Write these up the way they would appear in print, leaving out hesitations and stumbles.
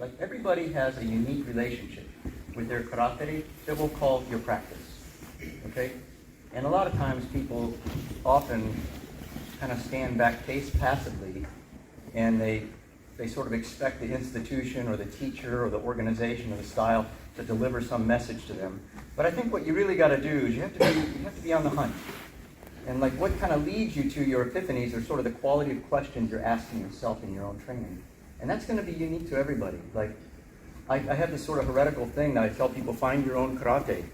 Like everybody has a unique relationship with their karate that we'll call your practice, okay? And a lot of times people often kind of stand back passively, and they sort of expect the institution or the teacher or the organization or the style to deliver some message to them. But I think what you really got to do is you have to be on the hunt. And like what kind of leads you to your epiphanies are sort of the quality of questions you're asking yourself in your own training. And that's going to be unique to everybody. Like I have this sort of heretical thing that I tell people, find your own karate.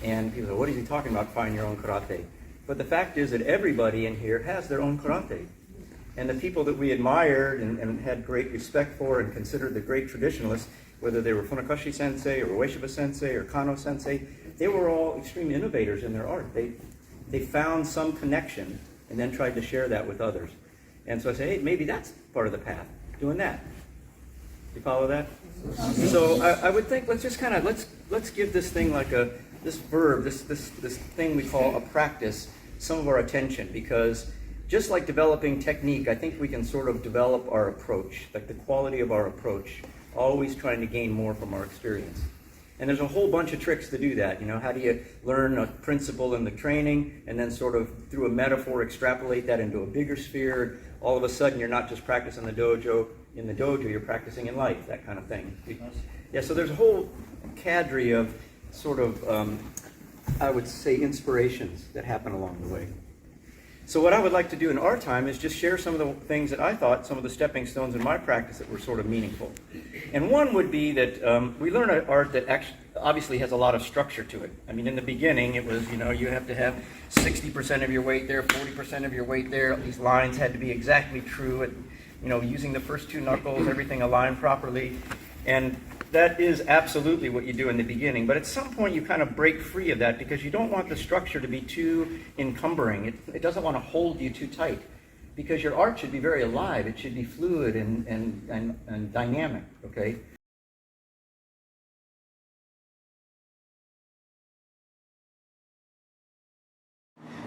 And people say, what is he talking about, find your own karate? But the fact is that everybody in here has their own karate. And the people that we admired and had great respect for and considered the great traditionalists, whether they were Funakoshi Sensei or Ueshiba Sensei or Kano Sensei, they were all extreme innovators in their art. They found some connection and then tried to share that with others. And so I say, hey, maybe that's part of the path, doing that. You follow that? So I would think let's just kind of, let's give this thing like this verb, this thing we call a practice, some of our attention, because just like developing technique, I think we can sort of develop our approach, like the quality of our approach, always trying to gain more from our experience. And there's a whole bunch of tricks to do that. You know, how do you learn a principle in the training and then sort of through a metaphor extrapolate that into a bigger sphere? All of a sudden you're not just practicing the dojo, you're practicing in life, that kind of thing. Yeah, so there's a whole cadre of sort of, I would say, inspirations that happen along the way. So what I would like to do in our time is just share some of the things that I thought, some of the stepping stones in my practice that were sort of meaningful. And one would be that we learn an art that actually obviously has a lot of structure to it. I mean, in the beginning, it was, you know, you have to have 60% of your weight there, 40% of your weight there. These lines had to be exactly true. And, you know, using the first two knuckles, everything aligned properly. And that is absolutely what you do in the beginning. But at some point, you kind of break free of that because you don't want the structure to be too encumbering. It doesn't want to hold you too tight because your art should be very alive. It should be fluid and dynamic, okay?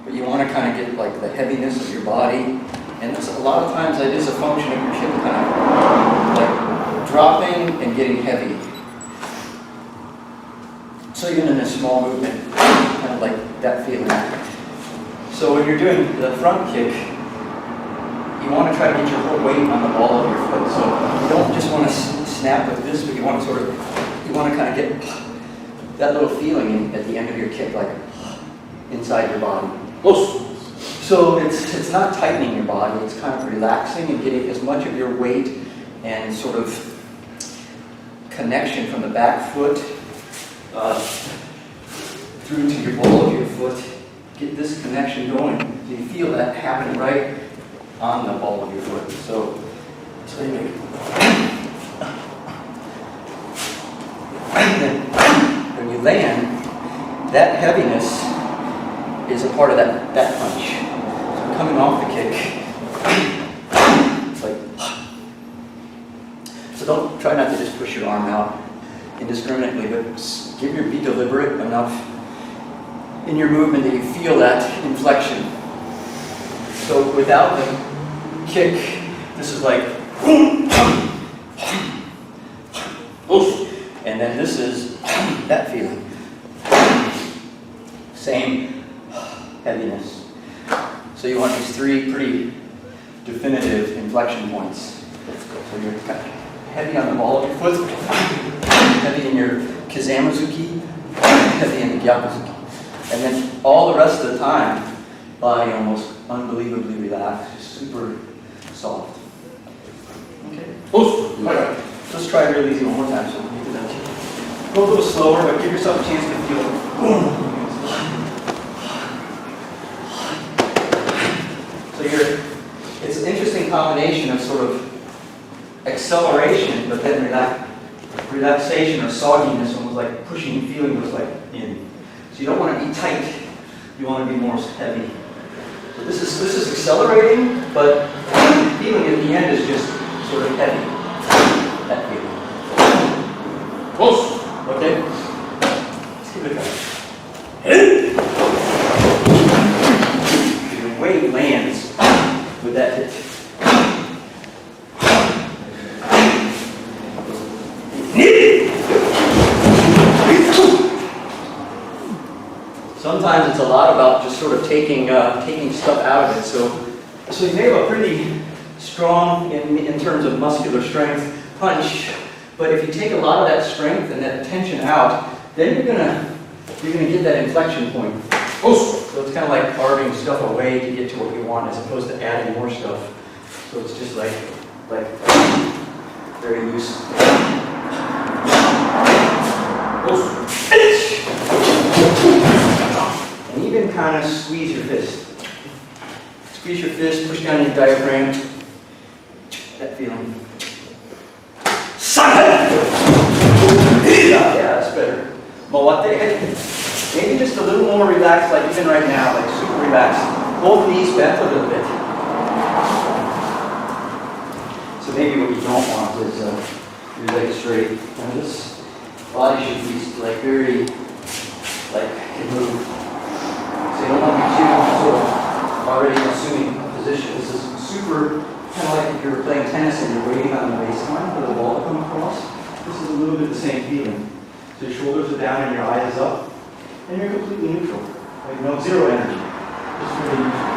But you want to kind of get like the heaviness of your body. And a lot of times that is a function of your hip kind of like dropping and getting heavy. So even in a small movement, kind of like that feeling. So when you're doing the front kick, you want to try to get your whole weight on the ball of your foot. So you don't just want to snap with this, but you want to kind of get that little feeling at the end of your kick, like inside your body. So it's not tightening your body, it's kind of relaxing and getting as much of your weight and sort of connection from the back foot through to your ball of your foot. Get this connection going. So you feel that happen right on the ball of your foot. So you make it. And then when you land, that heaviness is a part of that punch. So coming off the kick, it's like, so don't try not to just push your arm out indiscriminately, but be deliberate enough in your movement that you feel that inflection. So without the kick, this is like, and then this is that feeling. Same heaviness. So you want these three pretty definitive inflection points. So you're kind of heavy on the ball of your foot, heavy in your Kizamazuki, heavy in the Gyakuzuki. And then all the rest of the time, body almost unbelievably relaxed, just super soft. Okay. All right. Let's try it really easy one more time. So you do that. Go a little slower, but give yourself a chance to feel. It's an interesting combination of sort of acceleration, but then relaxation or sogginess, almost like pushing and feeling was like in. So you don't want to be tight, you want to be more heavy. So this is accelerating, but feeling at the end is just sort of heavy. That feeling. Close. Okay? Let's give it a go. Your weight lands with that hit. Sometimes it's a lot about just sort of taking stuff out of it. So you may have a pretty strong, in terms of muscular strength, punch. But if you take a lot of that strength and that tension out, then you're gonna get that inflection point. So it's kind of like carving stuff away to get to what you want, as opposed to adding more stuff. So it's just like very loose. And even kind of squeeze your fist. Squeeze your fist, push down your diaphragm. That feeling. Yeah, that's better. Maybe just a little more relaxed, like even right now, like super relaxed. Both knees bent a little bit. So maybe what you don't want is your legs straight. And this body should be like very, like, can move. So you don't want to be too sort of already assuming a position. This is super, kind of like if you were playing tennis and you're waiting on the baseline for the ball to come across. This is a little bit the same feeling. So your shoulders are down and your eyes is up. And you're completely neutral. Like no zero energy. Just really neutral.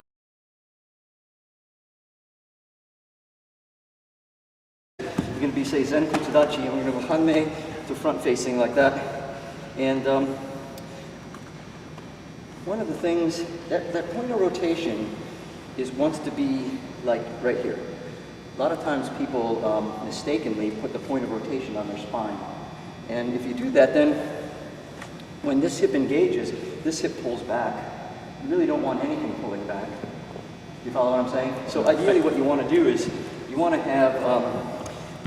You're going to be, say, Zen Kuchidachi, and we're going to go Hanmei to front facing like that. And one of the things, that point of rotation wants to be like right here. A lot of times people mistakenly put the point of rotation on their spine. And if you do that, then when this hip engages, this hip pulls back. You really don't want anything pulling back. You follow what I'm saying? So ideally what you want to do is you want to have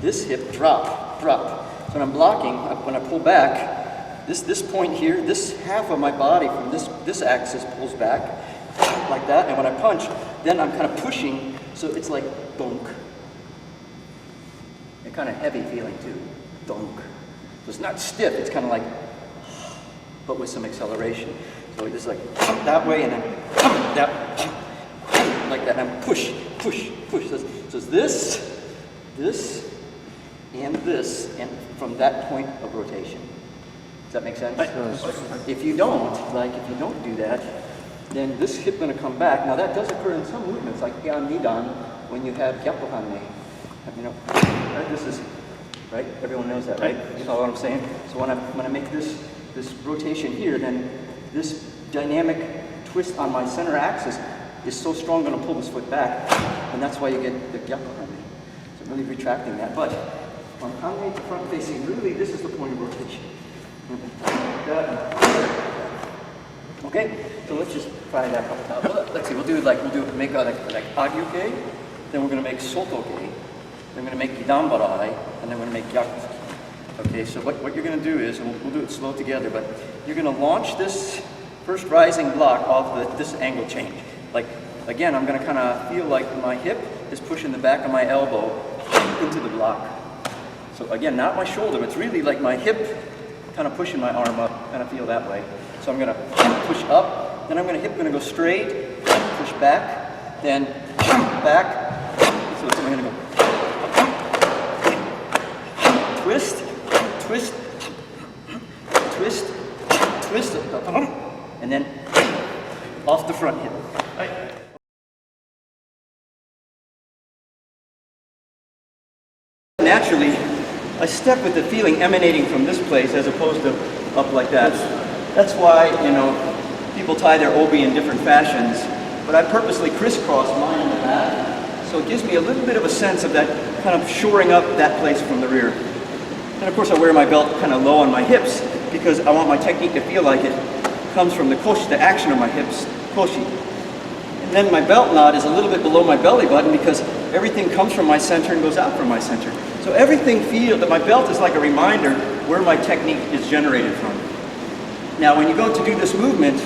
this hip drop. So when I'm blocking, when I pull back, this point here, this half of my body from this axis pulls back like that. And when I punch, then I'm kind of pushing, so it's like donk. A kind of heavy feeling too, donk. So it's not stiff, it's kind of like, but with some acceleration. So just like that way and then that, like that, and push. So it's this, and this, and from that point of rotation. Does that make sense? If you don't do that, then this hip going to come back. Now that does occur in some movements, like Gyan Nidan, when you have Gyappo Hanmei. You know, this is, right? Everyone knows that, right? You follow what I'm saying? So when I make this rotation here, then this dynamic twist on my center axis is so strong, going to pull this foot back, and that's why you get the Gyappo Hanmei. So really retracting that. But on Hanmei to front facing, really this is the point of rotation. Okay, so let's just try that a couple times. Well, let's see. We'll make like Aryuke, then we're going to make Sotoke, then we're going to make Gidambarai, and then we're going to make Gyaku. Okay, so what you're going to do is, and we'll do it slow together, but you're going to launch this first rising block off this angle change. Like, again, I'm going to kind of feel like my hip is pushing the back of my elbow into the block. So again, not my shoulder, but it's really like my hip kind of pushing my arm up, kind of feel that way. So I'm going to push up, then hip going to go straight, push back, then back. So I'm going to go twist, and then off the front hip. Naturally, I step with the feeling emanating from this place as opposed to up like that. That's why, you know, people tie their obi in different fashions, but I purposely crisscross mine in the back, so it gives me a little bit of a sense of that kind of shoring up that place from the rear. And of course I wear my belt kind of low on my hips because I want my technique to feel like it comes from the koshi, the action of my hips, koshi. And then my belt knot is a little bit below my belly button because everything comes from my center and goes out from my center. So everything feels that my belt is like a reminder where my technique is generated from. Now when you go to do this movement,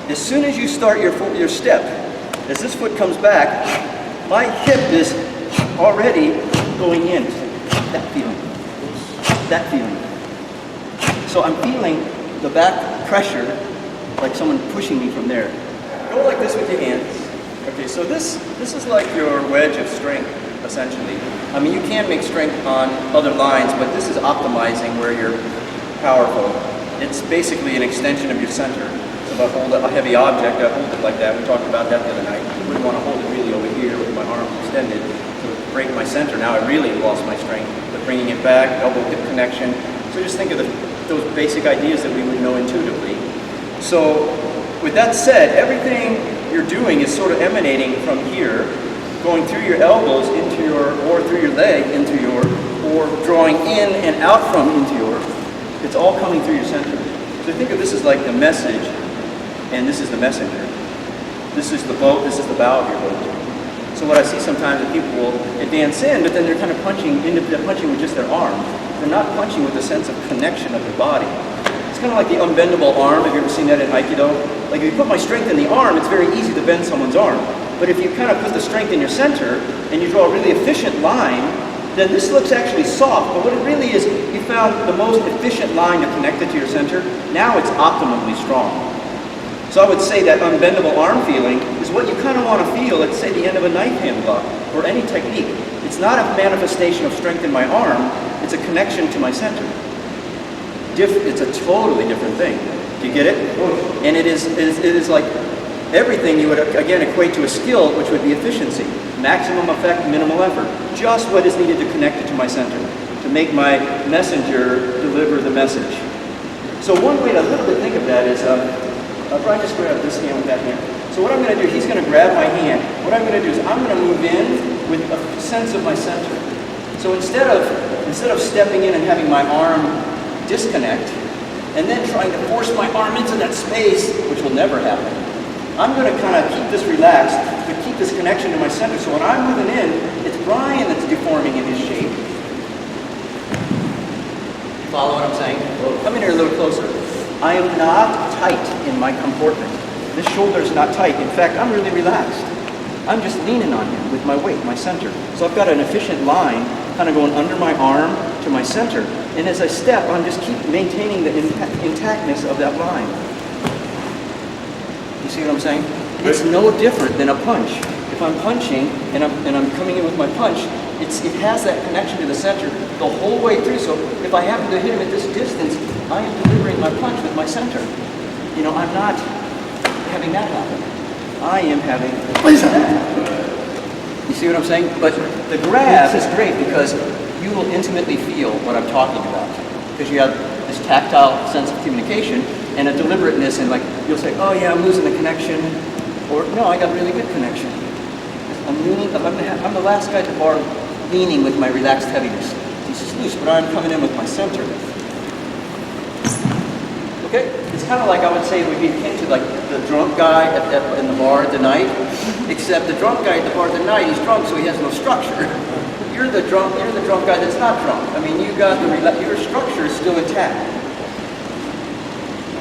as soon as you start your step, as this foot comes back, my hip is already going in. That feeling. So I'm feeling the back pressure like someone pushing me from there. Go like this with your hands. Okay, so this is like your wedge of strength, essentially. I mean, you can make strength on other lines, but this is optimizing where you're powerful. It's basically an extension of your center. about hold a heavy object, I hold it like that. We talked about that the other night. I wouldn't want to hold it really over here with my arms extended to break my center. Now I really lost my strength. But bringing it back, elbow hip connection. So just think of those basic ideas that we would know intuitively. So with that said, everything you're doing is sort of emanating from here, going through your elbows into your, or through your leg into your, or drawing in and out from into your, it's all coming through your center. So think of this as like the message, and this is the messenger. This is the boat, this is the bow of your boat. So what I see sometimes is people will advance in, but then they're kind of punching with just their arm. They're not punching with a sense of connection of their body. It's kind of like the unbendable arm. Have you ever seen that in Aikido? Like if you put my strength in the arm, it's very easy to bend someone's arm. But if you kind of put the strength in your center, and you draw a really efficient line, then this looks actually soft, but what it really is, you found the most efficient line to connect it to your center. Now it's optimally strong. So I would say that unbendable arm feeling is what you kind of want to feel at, say, the end of a knife hand block, or any technique. It's not a manifestation of strength in my arm, it's a connection to my center. It's a totally different thing. Do you get it? And it is like everything you would, again, equate to a skill, which would be efficiency. Maximum effect, minimal effort. Just what is needed to connect it to my center, to make my messenger deliver the message. So one way to a little bit think of that is, I'll probably just grab this hand with that hand. So what I'm going to do, he's going to grab my hand. What I'm going to do is I'm going to move in with a sense of my center. So instead of stepping in and having my arm disconnect, and then trying to force my arm into that space, which will never happen, I'm going to kind of keep this relaxed, to keep this connection to my center. So when I'm moving in, it's Brian that's deforming in his shape. Follow what I'm saying? Come in here a little closer. I am not tight in my comportment. This shoulder is not tight. In fact, I'm really relaxed. I'm just leaning on him with my weight, my center. So I've got an efficient line kind of going under my arm to my center. And as I step, I'm just keep maintaining the intactness of that line. You see what I'm saying? It's no different than a punch. If I'm punching and I'm coming in with my punch, it has that connection to the center the whole way through. So if I happen to hit him at this distance, I am delivering my punch with my center. You know, I'm not having that happen. I am having that. You see what I'm saying? But the grab is great because you will intimately feel what I'm talking about. Because you have this tactile sense of communication and a deliberateness, and like you'll say, oh yeah, I'm losing the connection, or no, I got really good connection. I'm the last guy to bar leaning with my relaxed heaviness. This is loose, but I'm coming in with my center. Okay? It's kind of like I would say it would be akin to like the drunk guy in the bar at the night, except the drunk guy at the bar at the night, he's drunk, so he has no structure. You're the drunk guy that's not drunk. I mean, you got your structure is still intact.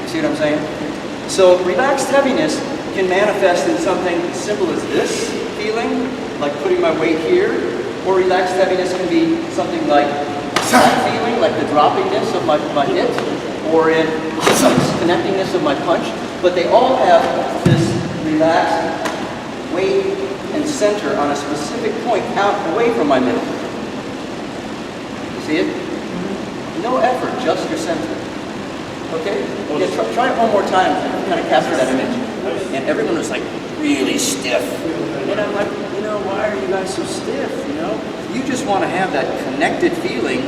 You see what I'm saying? So relaxed heaviness can manifest in something as simple as this feeling, like putting my weight here, or relaxed heaviness can be something like that feeling, like the droppingness of my hit, or in connectingness of my punch. But they all have this relaxed weight and center on a specific point out away from my middle. See it? No effort, just your center. Okay? Yeah, try it one more time and kind of capture that image. And everyone was like really stiff. And I'm like, you know, why are you guys so stiff? You know? You just want to have that connected feeling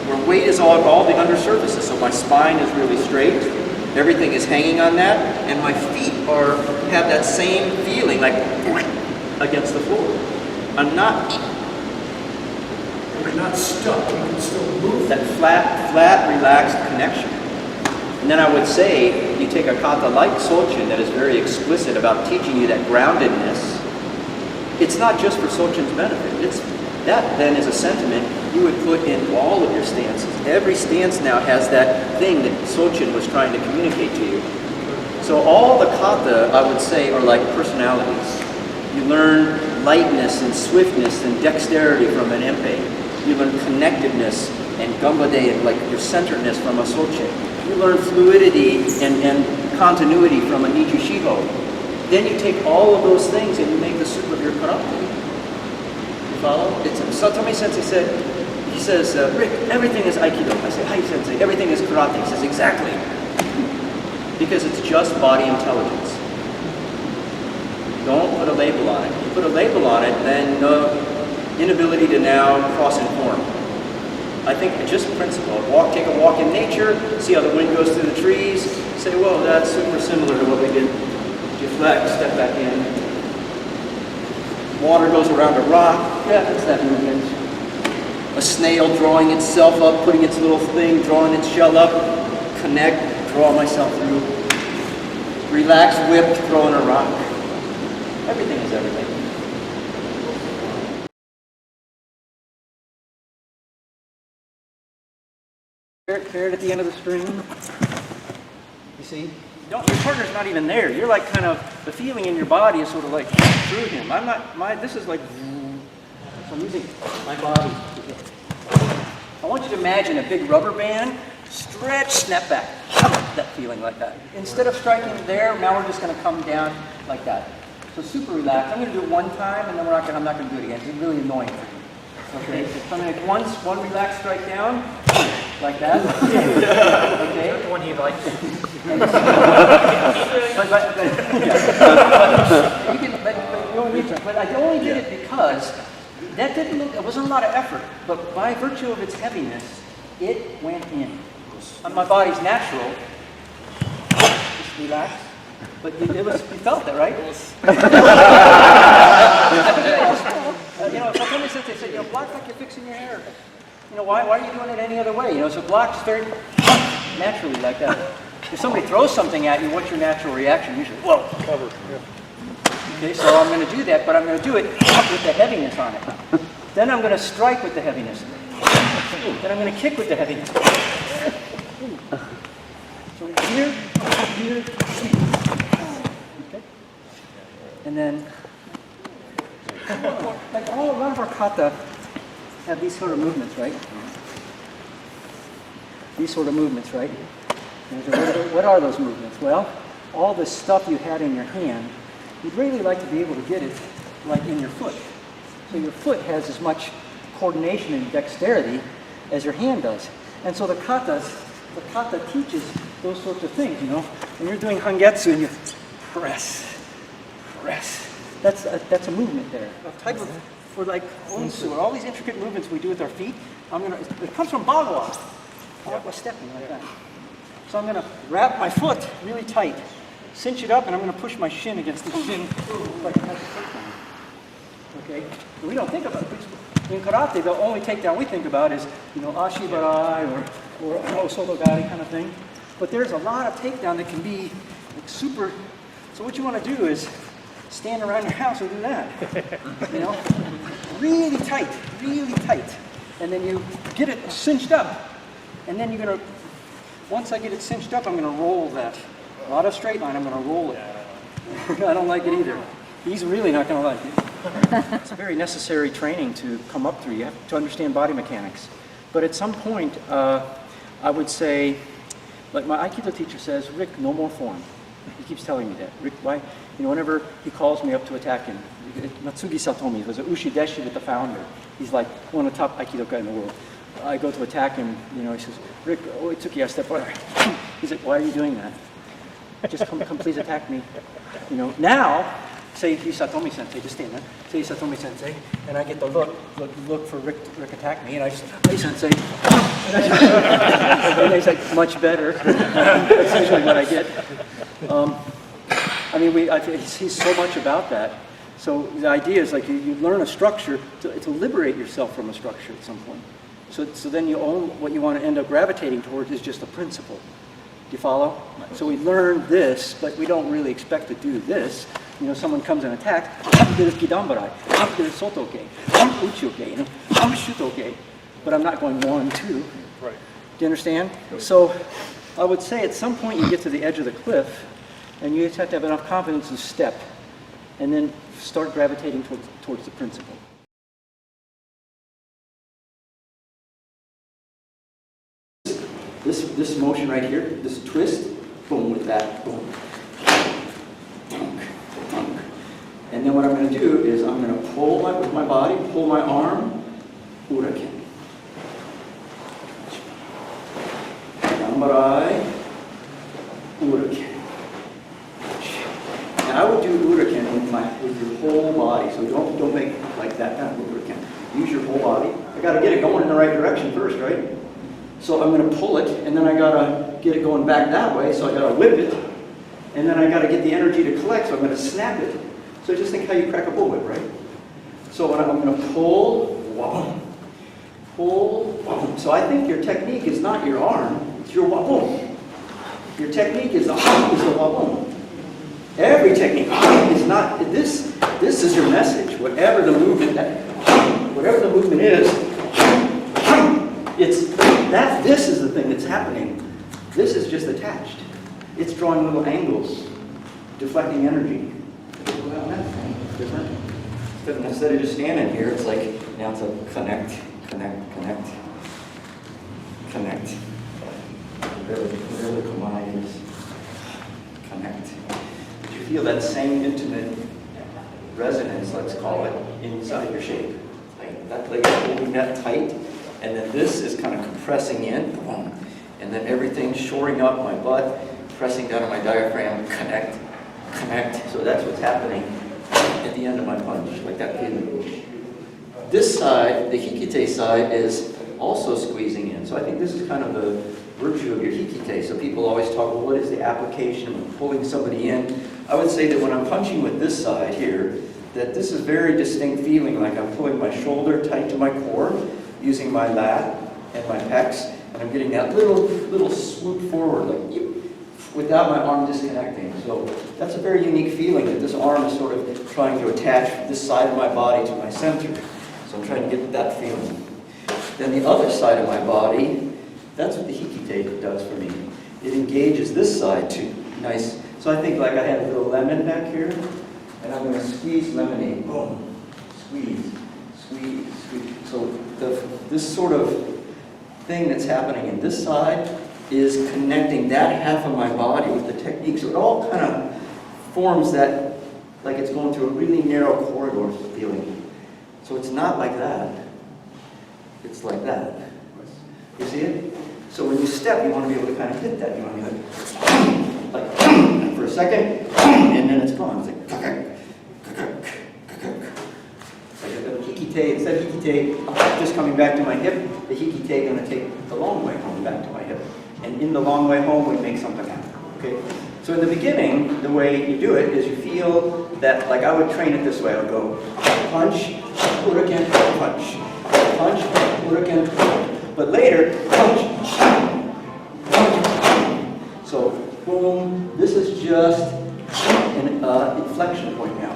where weight is all the under surfaces. So my spine is really straight. Everything is hanging on that. And my feet have that same feeling, like against the floor. I'm not stuck. You can still move. That flat, relaxed connection. And then I would say, you take a kata like Sochin that is very explicit about teaching you that groundedness. It's not just for Sochin's benefit. That then is a sentiment you would put in all of your stances. Every stance now has that thing that Sochin was trying to communicate to you. So all the kata, I would say, are like personalities. You learn lightness and swiftness and dexterity from an empe. You learn connectedness and gambade and like your centeredness from a Sochin. You learn fluidity and continuity from a Niju Shiho. Then you take all of those things and you make the soup of your karate. You follow? Satome Sensei says, Rick, everything is Aikido. I say, hi Sensei, everything is karate. He says, exactly. because it's just body intelligence. Don't put a label on it. You put a label on it, then inability to now cross-inform. I think it's just principle. Take a walk in nature, see how the wind goes through the trees, say, whoa, that's super similar to what we did. Deflect, step back in. Water goes around a rock, yeah, that's that movement. A snail drawing itself up, putting its little thing, drawing its shell up, connect, draw myself through. Relax, whip, throwing a rock. Everything is everything. Carrot at the end of the string. You see? Your partner's not even there. You're like kind of, the feeling in your body is sort of like through him. This is like, so I'm using my body. I want you to imagine a big rubber band, stretch, snap back. That feeling like that. Instead of striking there, now we're just going to come down like that. So super relaxed. I'm going to do it one time, and then I'm not going to do it again. It's really annoying for you. Okay, so I'm going to make one relaxed strike down, like that. Okay. The one he likes. But I only did it because that it wasn't a lot of effort, but by virtue of its heaviness, it went in. My body's natural. Just relax. But you felt it, right? So somebody said, they said, block like you're fixing your hair. Why are you doing it any other way? So block's very naturally like that. If somebody throws something at you, what's your natural reaction? Usually, whoa. Cover. Yeah. Okay, so I'm going to do that, but I'm going to do it with the heaviness on it. Then I'm going to strike with the heaviness. Then I'm going to kick with the heaviness. So here, here, okay. And then, like a lot of our kata have these sort of movements, right? These sort of movements, right? What are those movements? Well, all the stuff you had in your hand, you'd really like to be able to get it like in your foot. So your foot has as much coordination and dexterity as your hand does. And so the kata teaches those sorts of things, When you're doing hangetsu and you press. That's a movement there. A type of, for like onsu, or all these intricate movements we do with our feet, it comes from bagua. Bagua stepping like that. So I'm going to wrap my foot really tight, cinch it up, and I'm going to push my shin against the shin like a takedown. Okay? We don't think about it. In karate, the only takedown we think about is, ashibarai or osotogari kind of thing. But there's a lot of takedown that can be like super. So what you want to do is stand around your house and do that. Really tight, and then you get it cinched up, and then you're going to. Once I get it cinched up, I'm going to roll that. Not a straight line, I'm going to roll it. I don't like it either. He's really not going to like it. It's a very necessary training to come up through. You have to understand body mechanics. But at some point, I would say, like my Aikido teacher says, Rick, no more form. He keeps telling me that. Rick, why? Whenever he calls me up to attack him, Matsugi Satomi was a Ushideshi with the founder. He's like one of the top Aikido guys in the world. I go to attack him, he says, Rick, it took you a step further. He's like, why are you doing that? Just come please attack me. Now, say Satomi Sensei, just stand there. Say Satomi Sensei, and I get the look for Rick attack me, and I just, hey Sensei. And he's like, much better. That's usually what I get. He's so much about that. So the idea is like you learn a structure to liberate yourself from a structure at some point. So then what you want to end up gravitating towards is just a principle. Do you follow? So we learn this, but we don't really expect to do this. Someone comes and attacks, but I'm not going 1, 2. Right. Do you understand? So I would say at some point you get to the edge of the cliff, and you just have to have enough confidence to step, and then start gravitating towards the principle. This motion right here, this twist, boom with that, boom. And then what I'm going to do is I'm going to pull with my body, pull my arm, uraken. Gambarai, uraken. whole body. So don't make like that kind of movement again. Use your whole body. I got to get it going in the right direction first, right? So I'm going to pull it, and then I got to get it going back that way, so I got to whip it, and then I got to get the energy to collect, so I'm going to snap it. So just think how you crack a bullwhip, right? So when I'm going to pull, pull. So I think your technique is not your arm, it's your wabum. Your technique is the wabum. Every technique is not, this is your message. Whatever the movement is, it's that. This is the thing that's happening. This is just attached. It's drawing little angles, deflecting energy. Different. Instead of just standing here, it's like now it's a connect. Whatever the command is, connect. But you feel that same intimate resonance, let's call it, inside your shape. Like that leg is holding that tight, and then this is kind of compressing in, and then everything shoring up my butt, pressing down on my diaphragm, connect. So that's what's happening at the end of my punch, like that feeling. This side, the hikite side, is also squeezing in. So I think this is kind of the virtue of your hikite. So people always talk, well, what is the application of pulling somebody in? I would say that when I'm punching with this side here, that this is very distinct feeling, like I'm pulling my shoulder tight to my core, using my lat and my pecs, and I'm getting that little swoop forward, like without my arm disconnecting. So that's a very unique feeling, that this arm is sort of trying to attach this side of my body to my center. So I'm trying to get that feeling. Then the other side of my body, that's what the hikite does for me. It engages this side too. Nice. So I think like I have a little lemon back here, and I'm going to squeeze lemonade. Boom. Squeeze. So this sort of thing that's happening in this side is connecting that half of my body with the technique. So it all kind of forms that, like it's going through a really narrow corridor feeling. So it's not like that. It's like that. You see it? So when you step, you want to be able to kind of hit that. You want to be like for a second, and then it's gone. It's like a hikite. Instead of hikite just coming back to my hip, the hikite going to take the long way home back to my hip. And in the long way home, we make something happen. Okay? So in the beginning, the way you do it is you feel that, like I would train it this way. I would go punch, hurricane, punch. Punch, hurricane, but later, punch. So, boom, this is just an inflection point now.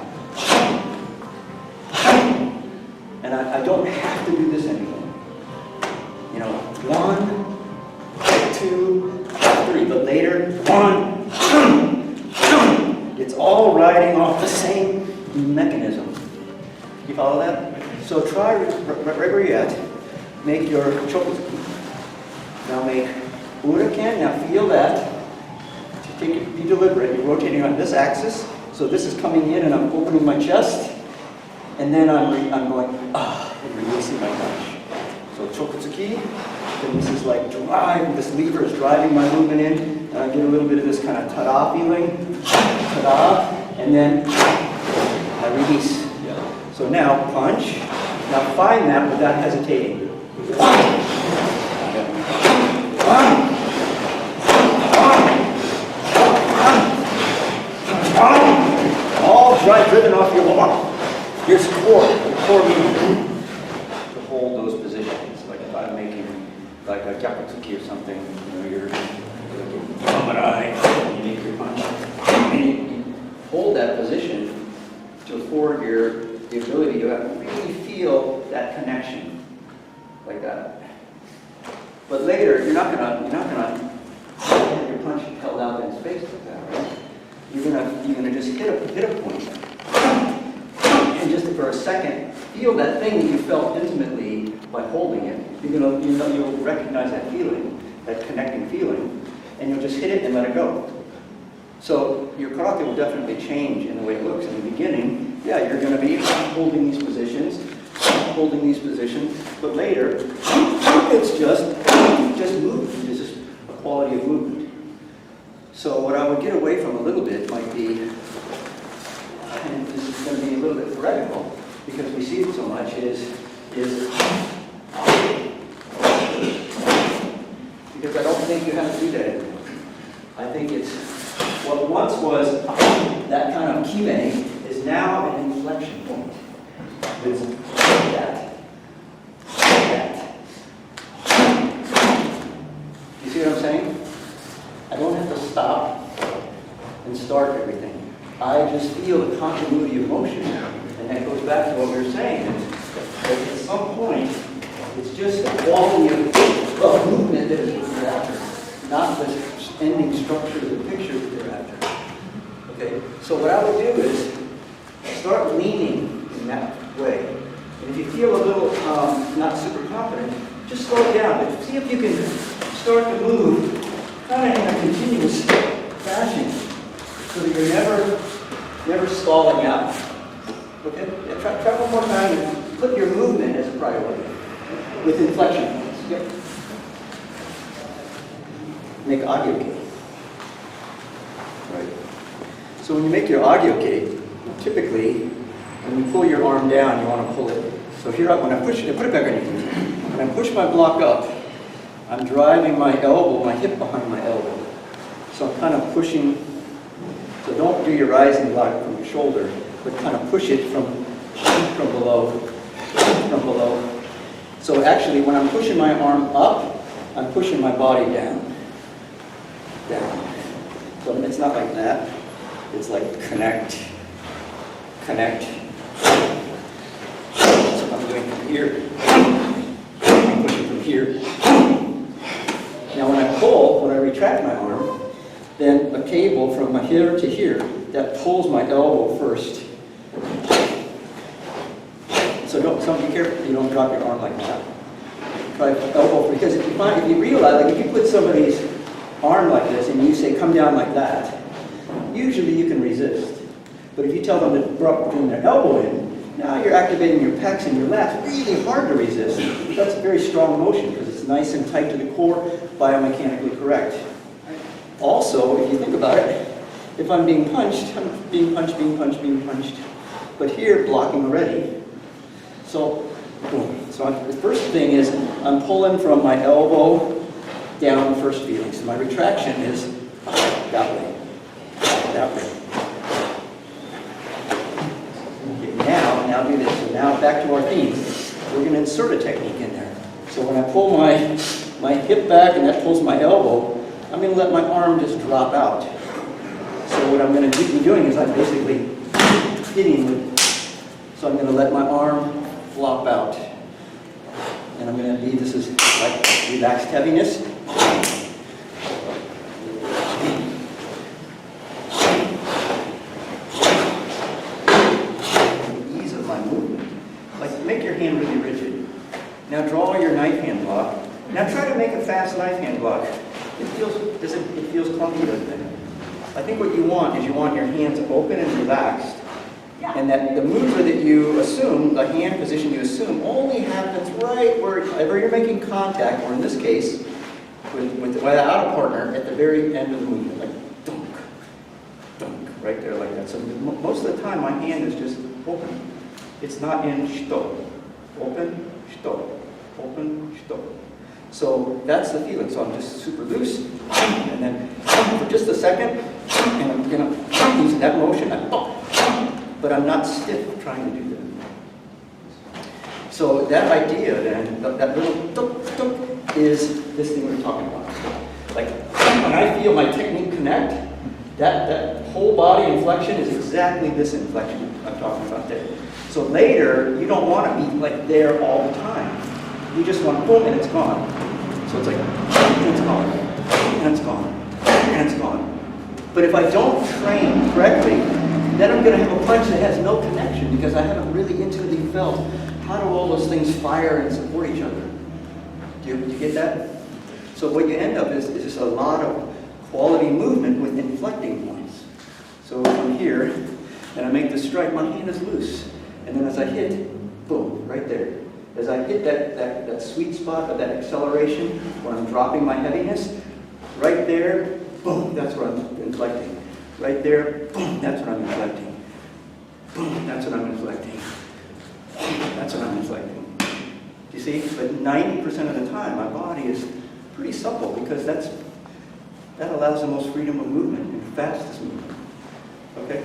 And I don't have to do this anymore. You know, 1, 2, 3, but later, 1, it's all riding off the same mechanism. You follow that? So try right where you're at. Make your chokuzuki. Now make uraken. Now feel that. Be deliberate. You're rotating on this axis. So this is coming in, and I'm opening my chest, and then I'm going and releasing my punch. So chokuzuki. Then this is like drive. This lever is driving my movement in, and I get a little bit of this kind of tada feeling. Tada, and then I release. So now punch. Now find that without hesitating. All driven off your wall. Here's core movement. To hold those positions. Like if I'm making like a gyakutsuki or something, you know, you're you make your punch. You hold that position to afford the ability to really feel that connection, like that. But later, you're not gonna have your punch held out in space like that, right? You're gonna just hit a point, and just for a second, feel that thing that you felt intimately by holding it. You'll recognize that feeling, that connecting feeling, and you'll just hit it and let it go. So your karate will definitely change in the way it looks. In the beginning, yeah, you're going to be holding these positions, but later, it's just movement. It's just a quality of movement. So what I would get away from a little bit might be and this is going to be a little bit heretical because we see it so much, is because I don't think you have to do that anymore. I think it's what once was that kind of kibe is now an inflection point. It's that. You see what I'm saying? I don't have to stop and start everything. I just feel the continuity of motion. And that goes back to what we were saying. That at some point, it's just the quality of movement that is what you're after, not the ending structure of the picture that you're after. Okay? So what I would do is start leaning in that way. And if you feel a little not super confident, just slow it down. But see if you can start to move kind of in a continuous fashion so that you're never stalling out. Okay? Yeah, try one more time and put your movement as a priority with inflection points. Yep. Make audio gate. Right. So when you make your audio gate, typically, when you pull your arm down, you want to pull it. So here, when I push it, put it back on your feet. When I push my block up, I'm driving my elbow, my hip behind my elbow. So I'm kind of pushing. So don't do your rising block from your shoulder, but kind of push it from below. So actually, when I'm pushing my arm up, I'm pushing my body down. Down. So it's not like that. It's like connect. So I'm doing from here. I'm pushing from here. Now when I pull, when I retract my arm, then a cable from here to here that pulls my elbow first. So be careful you don't drop your arm like that. Try elbow, because if you realize, like if you put somebody's arm like this and you say come down like that, usually you can resist. But if you tell them to bring their elbow in, now you're activating your pecs and your lats. Really hard to resist. That's a very strong motion because it's nice and tight to the core, biomechanically correct. Also, if you think about it, if I'm being punched, I'm being punched. But here, blocking already. So, boom. So the first thing is I'm pulling from my elbow down the first feeling. So my retraction is that way. Okay, now do this. So now back to our theme. We're going to insert a technique in there. So when I pull my hip back and that pulls my elbow, I'm going to let my arm just drop out. So what I'm going to be doing is I'm basically hitting with. So I'm going to let my arm flop out. And I'm going to be, this is like relaxed heaviness. The ease of my movement. Like make your hand really rigid. Now draw your knife hand block. Now try to make a fast knife hand block. It feels clunky, doesn't it? I think what you want is you want your hands open and relaxed. And that the movement that you assume, the hand position you assume, only happens right wherever you're making contact, or in this case, without a partner, at the very end of the movement, like dunk, right there like that. So most of the time my hand is just open. It's not in shto. Open, shto. So that's the feeling. So I'm just super loose, and then for just a second, and I'm going to use that motion, but I'm not stiff trying to do that. So that idea then, that little tuk is this thing we're talking about. Like when I feel my technique connect, that whole body inflection is exactly this inflection I'm talking about there. So later, you don't want to be like there all the time. You just want boom and it's gone. So it's like, and it's gone, and it's gone, and it's gone. But if I don't train correctly, then I'm going to have a punch that has no connection because I haven't really intimately felt how do all those things fire and support each other. Do you get that? So what you end up is just a lot of quality movement with inflecting points. So from here, and I make the strike, my hand is loose. And then as I hit, boom, right there. As I hit that sweet spot of that acceleration, where I'm dropping my heaviness, right there, boom, that's where I'm inflecting. Right there, boom, that's where I'm inflecting. Boom, that's what I'm inflecting. That's what I'm inflecting. You see? But 90% of the time, my body is pretty supple because that allows the most freedom of movement and fastest movement. Okay?